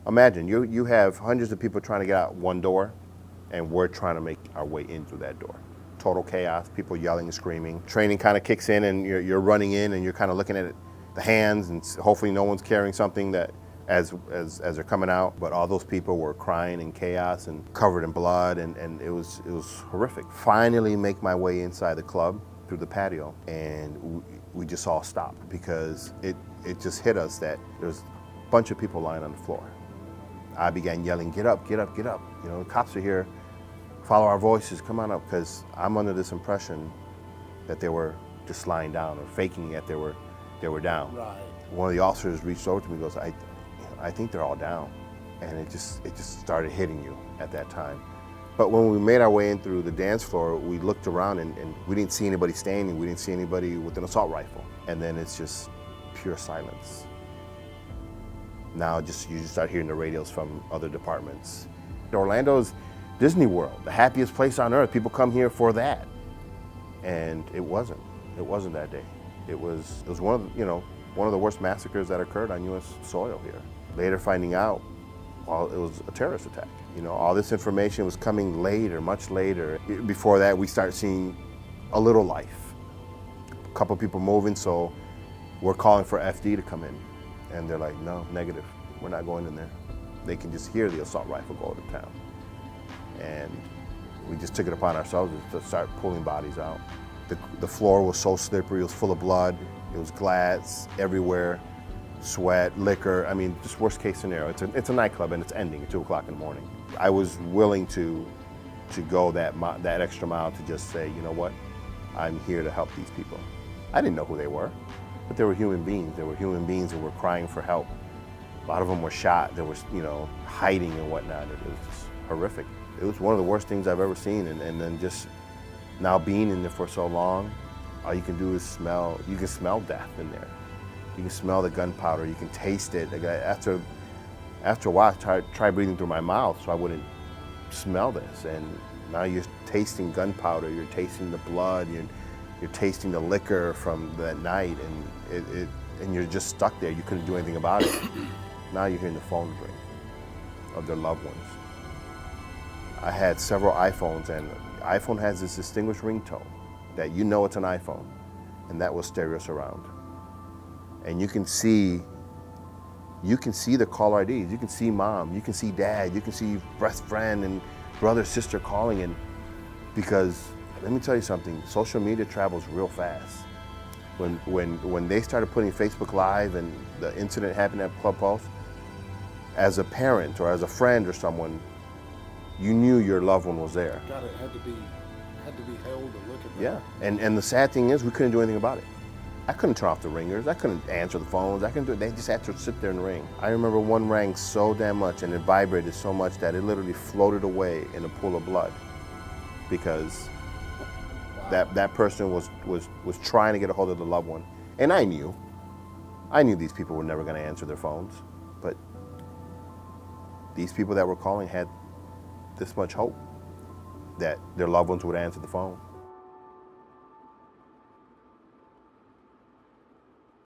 Imagine you have hundreds of people trying to get out one door, and we're trying to make our way in through that door. Total chaos, people yelling and screaming. Training kind of kicks in, and you're running in, and you're kind of looking at the hands, and hopefully no one's carrying something that as they're coming out. But all those people were crying in chaos and covered in blood, and it was horrific. Finally make my way inside the club through the patio, and we just all stopped because it just hit us that there's a bunch of people lying on the floor. I began yelling, "Get up, get up, get up. You know, the cops are here. Follow our voices, come on up," because I'm under this impression that they were just lying down or faking it they were down. Right. One of the officers reached over to me and goes, I think they're all down. And it just started hitting you at that time. But when we made our way in through the dance floor, we looked around and we didn't see anybody standing, we didn't see anybody with an assault rifle. And then it's just pure silence. Now you just start hearing the radios from other departments. Orlando's Disney World, the happiest place on earth. People come here for that. And it wasn't that day. It was one of the worst massacres that occurred on U.S. soil here. Later finding out, well, it was a terrorist attack. You know, all this information was coming later, much later. Before that, we start seeing a little life. A couple people moving, so we're calling for FD to come in. And they're like, no, negative, we're not going in there. They can just hear the assault rifle go to town. And we just took it upon ourselves to start pulling bodies out. The floor was so slippery, it was full of blood, it was glass everywhere, sweat, liquor. I mean, just worst case scenario. It's a nightclub and it's ending at 2 o'clock in the morning. I was willing to go that extra mile to just say, you know what, I'm here to help these people. I didn't know who they were, but they were human beings. They were human beings that were crying for help. A lot of them were shot. They were, hiding and whatnot. It was just horrific. It was one of the worst things I've ever seen. And then just now being in there for so long, all you can do is smell. You can smell death in there. You can smell the gunpowder. You can taste it. Like after a while, I tried breathing through my mouth so I wouldn't smell this. And now you're tasting gunpowder. You're tasting the blood. You're tasting the liquor from that night, and you're just stuck there. You couldn't do anything about it. Now you're hearing the phones ring of their loved ones. I had several iPhones, and iPhone has this distinguished ringtone that you know it's an iPhone, and that was stereo surround. And you can see the caller IDs. You can see mom, you can see dad, you can see best friend and brother, sister calling in, because let me tell you something, social media travels real fast. When they started putting Facebook Live and the incident happened at Club Pulse, as a parent or as a friend or someone, you knew your loved one was there. God, it had to be held to look at that. Yeah, and the sad thing is we couldn't do anything about it. I couldn't turn off the ringers. I couldn't answer the phones. I couldn't do it. They just had to sit there and ring. I remember one rang so damn much and it vibrated so much that it literally floated away in a pool of blood, because that person was trying to get a hold of the loved one. And I knew these people were never going to answer their phones, but these people that were calling had this much hope that their loved ones would answer the phone.